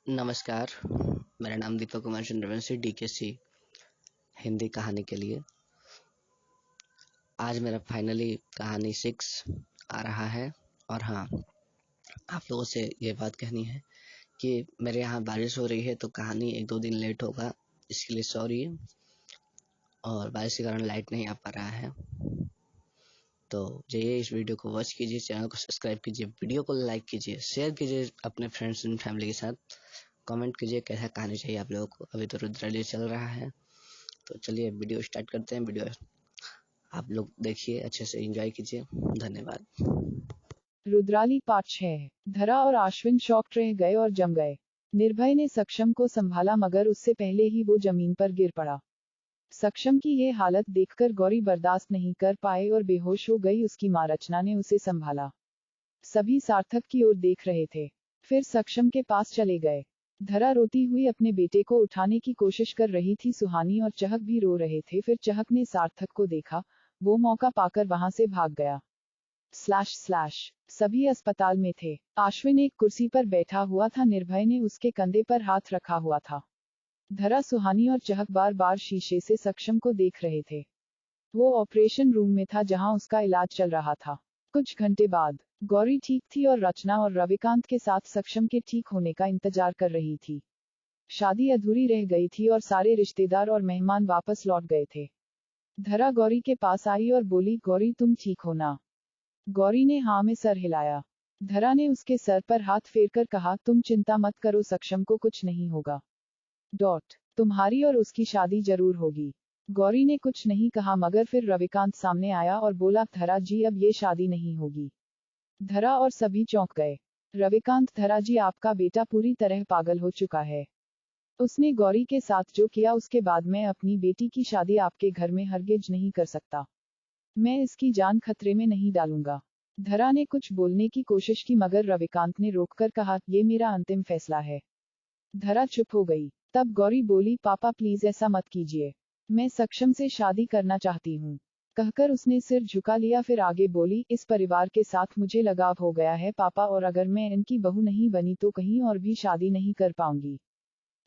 नमस्कार, मेरा नाम दीपक कुमार चंद्रवंशी डीकेसी हिंदी कहानी के लिए। आज मेरा फाइनली कहानी 6 आ रहा है और हाँ, आप लोगों से ये बात कहनी है कि मेरे यहाँ बारिश हो रही है तो कहानी 1-2 दिन लेट होगा, इसके लिए सॉरी। और बारिश के कारण लाइट नहीं आ पा रहा है, तो जाइए इस वीडियो को वॉच कीजिए, चैनल को सब्सक्राइब कीजिए, वीडियो को लाइक कीजिए, शेयर कीजिए अपने फ्रेंड्स एंड फैमिली के साथ, कमेंट कीजिए कैसा कहानी चाहिए आप लोगों को। अभी तो रुद्राली चल रहा है, तो चलिए वीडियो स्टार्ट करते हैं। वीडियो आप लोग देखिए, अच्छे से एंजॉय कीजिए। धन्यवाद। रुद्राली पार्ट 6। धरा और अश्विन शॉक्ड रह गए और जम गए। निर्भय ने सक्षम को संभाला मगर उससे पहले ही वो जमीन पर गिर पड़ा। सक्षम की ये हालत देखकर गौरी बर्दाश्त नहीं कर पाए और बेहोश हो गई। उसकी मां रचना ने उसे संभाला। सभी सार्थक की ओर देख रहे थे, फिर सक्षम के पास चले गए। धरा रोती हुई अपने बेटे को उठाने की कोशिश कर रही थी। सुहानी और चहक भी रो रहे थे। फिर चहक ने सार्थक को देखा, वो मौका पाकर वहां से भाग गया। सभी अस्पताल में थे। अश्विन एक कुर्सी पर बैठा हुआ था। निर्भय ने उसके कंधे पर हाथ रखा हुआ था। धरा, सुहानी और चहक बार बार शीशे से सक्षम को देख रहे थे। वो ऑपरेशन रूम में था जहां उसका इलाज चल रहा था। कुछ घंटे बाद गौरी ठीक थी और रचना और रविकांत के साथ सक्षम के ठीक होने का इंतजार कर रही थी। शादी अधूरी रह गई थी और सारे रिश्तेदार और मेहमान वापस लौट गए थे। धरा गौरी के पास आई और बोली, गौरी तुम ठीक हो ना? गौरी ने हाँ में सर हिलाया। धरा ने उसके सर पर हाथ फेरकर कहा, तुम चिंता मत करो, सक्षम को कुछ नहीं होगा। तुम्हारी और उसकी शादी जरूर होगी। गौरी ने कुछ नहीं कहा मगर फिर रविकांत सामने आया और बोला, धरा जी अब ये शादी नहीं होगी। धरा और सभी चौंक गए। रविकांत, धरा जी आपका बेटा पूरी तरह पागल हो चुका है। उसने गौरी के साथ जो किया उसके बाद मैं अपनी बेटी की शादी आपके घर में हरगिज नहीं कर सकता। मैं इसकी जान खतरे में नहीं डालूंगा। धरा ने कुछ बोलने की कोशिश की मगर रविकांत ने रोककर कहा, ये मेरा अंतिम फैसला है। धरा चुप हो गई। तब गौरी बोली, पापा प्लीज ऐसा मत कीजिए, मैं सक्षम से शादी करना चाहती हूँ। कहकर उसने सिर झुका लिया। फिर आगे बोली, इस परिवार के साथ मुझे लगाव हो गया है पापा, और अगर मैं इनकी बहू नहीं बनी तो कहीं और भी शादी नहीं कर पाऊंगी।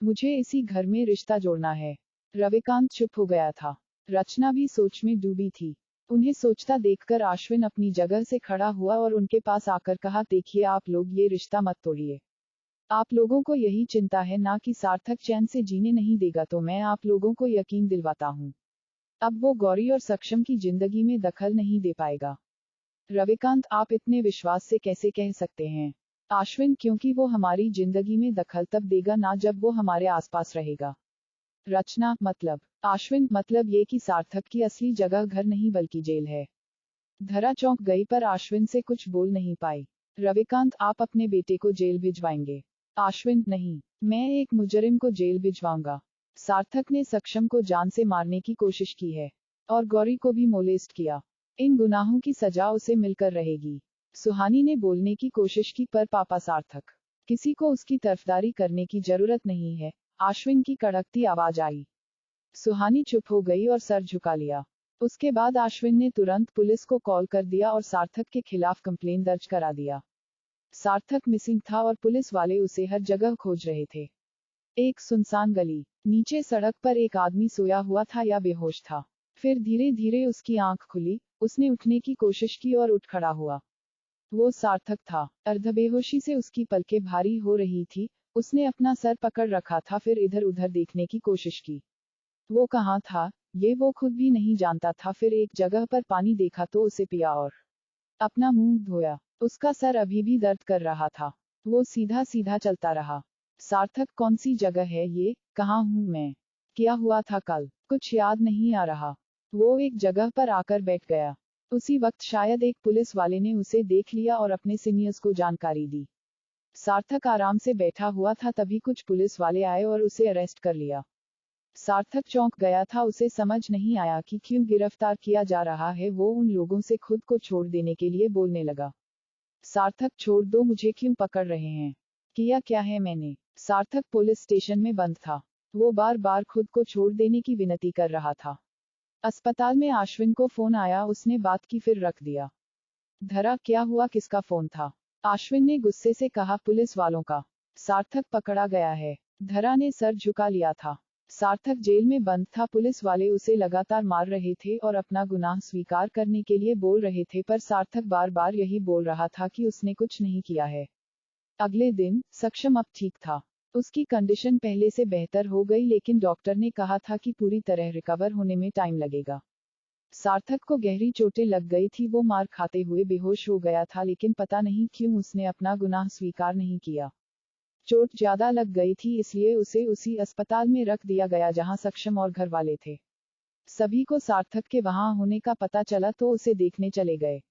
मुझे इसी घर में रिश्ता जोड़ना है। रविकांत चुप हो गया था। रचना भी सोच में डूबी थी। उन्हें सोचता देखकर अश्विन अपनी जगह से खड़ा हुआ और उनके पास आकर कहा, देखिए आप लोग ये रिश्ता मत तोड़िए। आप लोगों को यही चिंता है ना कि सार्थक चैन से जीने नहीं देगा, तो मैं आप लोगों को यकीन दिलवाता हूँ, अब वो गौरी और सक्षम की जिंदगी में दखल नहीं दे पाएगा। रविकांत, आप इतने विश्वास से कैसे कह सकते हैं? अश्विन, क्योंकि वो हमारी जिंदगी में दखल तब देगा ना जब वो हमारे आसपास रहेगा। रचना, मतलब? अश्विन, मतलब ये कि सार्थक की असली जगह घर नहीं बल्कि जेल है। धरा चौंक गई पर अश्विन से कुछ बोल नहीं पाई। रविकांत, आप अपने बेटे को जेल भिजवाएंगे? अश्विन, नहीं, मैं एक मुजरिम को जेल भिजवाऊंगा। सार्थक ने सक्षम को जान से मारने की कोशिश की है और गौरी को भी मोलेस्ट किया। इन गुनाहों की सजा उसे मिलकर रहेगी। सुहानी ने बोलने की कोशिश की पर पापा, सार्थक किसी को उसकी तरफदारी करने की जरूरत नहीं है। अश्विन की कड़कती आवाज आई। सुहानी चुप हो गई और सर झुका लिया। उसके बाद अश्विन ने तुरंत पुलिस को कॉल कर दिया और सार्थक के खिलाफ कंप्लेन दर्ज करा दिया। सार्थक मिसिंग था और पुलिस वाले उसे हर जगह खोज रहे थे। एक सुनसान गली, नीचे सड़क पर एक आदमी सोया हुआ था या बेहोश था। फिर धीरे धीरे उसकी आंख खुली, उसने उठने की कोशिश की और उठ खड़ा हुआ। वो सार्थक था। अर्धबेहोशी से उसकी पलकें भारी हो रही थी। उसने अपना सर पकड़ रखा था, फिर इधर उधर देखने की कोशिश की। वो कहाँ था ये वो खुद भी नहीं जानता था। फिर एक जगह पर पानी देखा तो उसे पिया और अपना मुंह धोया। उसका सर अभी भी दर्द कर रहा था। वो सीधा सीधा चलता रहा। सार्थक, कौन सी जगह है ये? कहाँ हूँ मैं? क्या हुआ था कल? कुछ याद नहीं आ रहा। वो एक जगह पर आकर बैठ गया। उसी वक्त शायद एक पुलिस वाले ने उसे देख लिया और अपने सीनियर्स को जानकारी दी। सार्थक आराम से बैठा हुआ था, तभी कुछ पुलिस वाले आए और उसे अरेस्ट कर लिया। सार्थक चौंक गया था। उसे समझ नहीं आया कि क्यों गिरफ्तार किया जा रहा है। वो उन लोगों से खुद को छोड़ देने के लिए बोलने लगा। सार्थक, छोड़ दो, मुझे क्यों पकड़ रहे हैं? किया क्या है मैंने? सार्थक पुलिस स्टेशन में बंद था। वो बार बार खुद को छोड़ देने की विनती कर रहा था। अस्पताल में अश्विन को फोन आया, उसने बात की फिर रख दिया। धरा, क्या हुआ? किसका फोन था? अश्विन ने गुस्से से कहा, पुलिस वालों का। सार्थक पकड़ा गया है। धरा ने सर झुका लिया था। सार्थक जेल में बंद था। पुलिस वाले उसे लगातार मार रहे थे और अपना गुनाह स्वीकार करने के लिए बोल रहे थे, पर सार्थक बार बार यही बोल रहा था कि उसने कुछ नहीं किया है। अगले दिन सक्षम अब ठीक था। उसकी कंडीशन पहले से बेहतर हो गई, लेकिन डॉक्टर ने कहा था कि पूरी तरह रिकवर होने में टाइम लगेगा। सार्थक को गहरी चोटें लग गई थी। वो मार खाते हुए बेहोश हो गया था, लेकिन पता नहीं क्यों उसने अपना गुनाह स्वीकार नहीं किया। चोट ज्यादा लग गई थी, इसलिए उसे उसी अस्पताल में रख दिया गया जहां सक्षम और घर वाले थे। सभी को सार्थक के वहां होने का पता चला तो उसे देखने चले गए,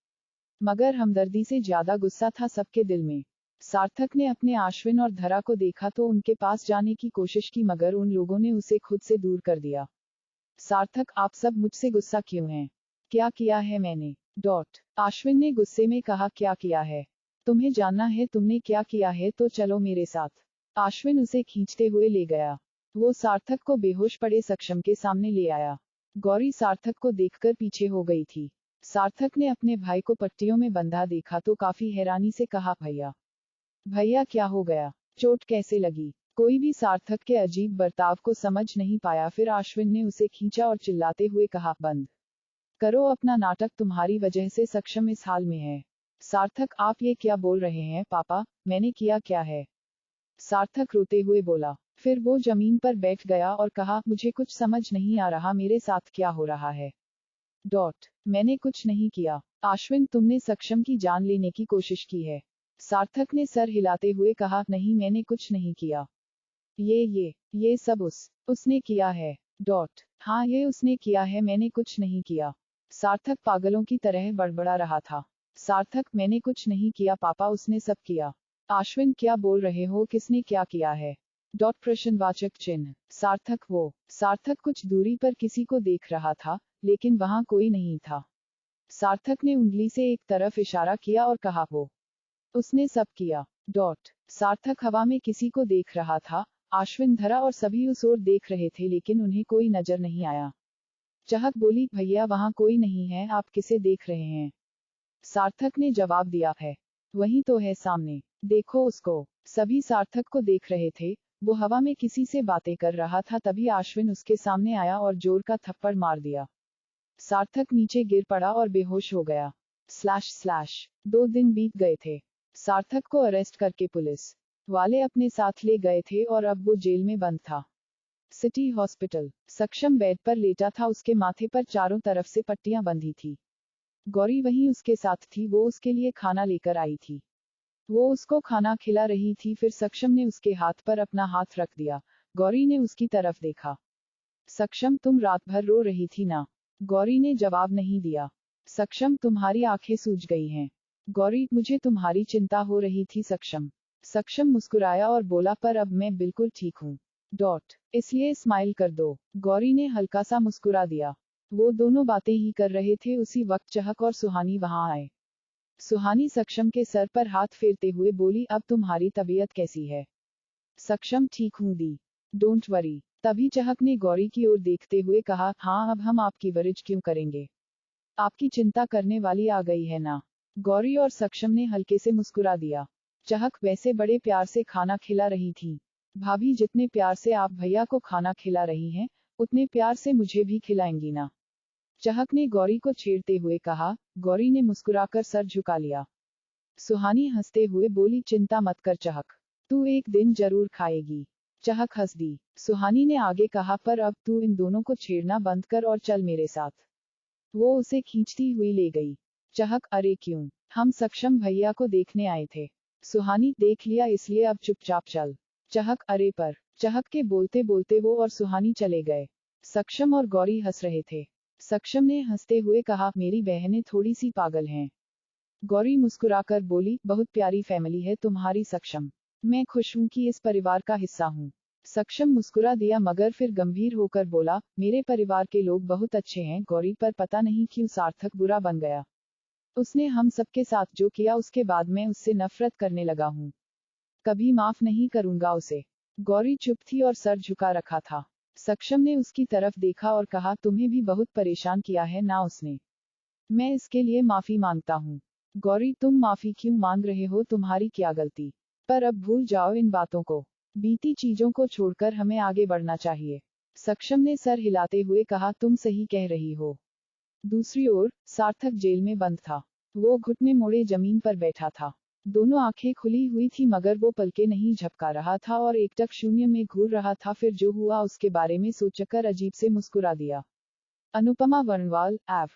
मगर हमदर्दी से ज्यादा गुस्सा था सबके दिल में। सार्थक ने अपने अश्विन और धरा को देखा तो उनके पास जाने की कोशिश की, मगर उन लोगों ने उसे खुद से दूर कर दिया। सार्थक, आप सब मुझसे गुस्सा क्यों हैं? क्या किया है मैंने? अश्विन ने गुस्से में कहा, क्या किया है? तुम्हें जानना है तुमने क्या किया है तो चलो मेरे साथ। अश्विन उसे खींचते हुए ले गया। वो सार्थक को बेहोश पड़े सक्षम के सामने ले आया। गौरी सार्थक को देखकर पीछे हो गई थी। सार्थक ने अपने भाई को पट्टियों में बंधा देखा तो काफी हैरानी से कहा, भैया भैया क्या हो गया? चोट कैसे लगी? कोई भी सार्थक के अजीब बर्ताव को समझ नहीं पाया। फिर अश्विन ने उसे खींचा और चिल्लाते हुए कहा, बंद करो अपना नाटक, तुम्हारी वजह से सक्षम इस हाल में है। सार्थक, आप ये क्या बोल रहे हैं पापा? मैंने किया क्या है? सार्थक रोते हुए बोला। फिर वो जमीन पर बैठ गया और कहा, मुझे कुछ समझ नहीं आ रहा, मेरे साथ क्या हो रहा है? मैंने कुछ नहीं किया। अश्विन, तुमने सक्षम की जान लेने की कोशिश की है। सार्थक ने सर हिलाते हुए कहा, नहीं मैंने कुछ नहीं किया। ये सब उसने किया है। हाँ ये उसने किया है, मैंने कुछ नहीं किया। सार्थक पागलों की तरह बड़बड़ा रहा था। सार्थक, मैंने कुछ नहीं किया पापा, उसने सब किया। अश्विन, क्या बोल रहे हो, किसने क्या किया है? प्रश्नवाचक चिन्ह। सार्थक कुछ दूरी पर किसी को देख रहा था, लेकिन वहां कोई नहीं था। सार्थक ने उंगली से एक तरफ इशारा किया और कहा, वो उसने सब किया। सार्थक हवा में किसी को देख रहा था। अश्विन, धरा और सभी उस ओर देख रहे थे, लेकिन उन्हें कोई नजर नहीं आया। चहक बोली, भैया वहां कोई नहीं है, आप किसे देख रहे हैं? सार्थक ने जवाब दिया, है वही तो है सामने, देखो उसको। सभी सार्थक को देख रहे थे। वो हवा में किसी से बातें कर रहा था। तभी अश्विन उसके सामने आया और जोर का थप्पड़ मार दिया। सार्थक नीचे गिर पड़ा और बेहोश हो गया। / 2 दिन बीत गए थे। सार्थक को अरेस्ट करके पुलिस वाले अपने साथ ले गए थे और अब वो जेल में बंद था। City hospital. सक्षम बेड पर लेटा था। उसके माथे पर चारों तरफ से पट्टियां बंधी थी। गौरी वहीं उसके साथ थी। वो उसके लिए खाना लेकर आई थी। वो उसको खाना खिला रही थी। फिर सक्षम ने उसके हाथ पर अपना हाथ रख दिया। गौरी ने उसकी तरफ देखा। सक्षम, तुम रात भर रो रही थी ना? गौरी ने जवाब नहीं दिया। सक्षम, तुम्हारी आंखें सूज गई हैं। गौरी, मुझे तुम्हारी चिंता हो रही थी सक्षम। सक्षम मुस्कुराया और बोला, पर अब मैं बिल्कुल ठीक हूँ। इसलिए स्माइल कर दो। गौरी ने हल्का सा मुस्कुरा दिया। वो दोनों बातें ही कर रहे थे, उसी वक्त चहक और सुहानी वहां आए। सुहानी सक्षम के सर पर हाथ फेरते हुए बोली, अब तुम्हारी तबीयत कैसी है? सक्षम, ठीक हूँ दी। Don't worry. तभी चहक ने गौरी की ओर देखते हुए कहा, हाँ अब हम आपकी वरिज क्यों करेंगे? आपकी चिंता करने वाली आ गई है ना? गौरी और सक्षम ने हल्के से मुस्कुरा दिया। चहक, वैसे बड़े प्यार से खाना खिला रही थी। भाभी, जितने प्यार से आप भैया को खाना खिला रही हैं, उतने प्यार से मुझे भी खिलाएंगी ना? चहक ने गौरी को छेड़ते हुए कहा। गौरी ने मुस्कुराकर सर झुका लिया। सुहानी हंसते हुए बोली, चिंता मत कर चहक, तू एक दिन जरूर खाएगी। चहक हंस दी। सुहानी ने आगे कहा, पर अब तू इन दोनों को छेड़ना बंद कर और चल मेरे साथ। वो उसे खींचती हुई ले गई। चहक, अरे क्यों? हम सक्षम भैया को देखने आए थे। सुहानी, देख लिया इसलिए अब चुपचाप चल। चहक, अरे पर। चहक के बोलते बोलते वो और सुहानी चले गए। सक्षम और गौरी हंस रहे थे। सक्षम ने हंसते हुए कहा, मेरी बहनें थोड़ी सी पागल हैं। गौरी मुस्कुराकर बोली, बहुत प्यारी फैमिली है तुम्हारी सक्षम। मैं खुश हूं कि इस परिवार का हिस्सा हूं। सक्षम मुस्कुरा दिया, मगर फिर गंभीर होकर बोला, मेरे परिवार के लोग बहुत अच्छे हैं गौरी, पर पता नहीं क्यों सार्थक बुरा बन गया। उसने हम सबके साथ जो किया, उसके बाद मैं उससे नफरत करने लगा हूं। कभी माफ नहीं करूंगा उसे। गौरी चुप थी और सर झुका रखा था। सक्षम ने उसकी तरफ देखा और कहा, तुम्हें भी बहुत परेशान किया है ना उसने? मैं इसके लिए माफी मांगता हूँ। गौरी, तुम माफी क्यों मांग रहे हो, तुम्हारी क्या गलती? पर अब भूल जाओ इन बातों को। बीती चीजों को छोड़कर हमें आगे बढ़ना चाहिए। सक्षम ने सर हिलाते हुए कहा, तुम सही कह रही हो। दूसरी ओर, सार्थक जेल में बंद था। वो घुटने मोड़े जमीन पर बैठा था। दोनों आंखें खुली हुई थी मगर वो पलके नहीं झपका रहा था और एकटक शून्य में घूर रहा था। फिर जो हुआ उसके बारे में सोचकर अजीब से मुस्कुरा दिया। अनुपमा वर्णवाल, एव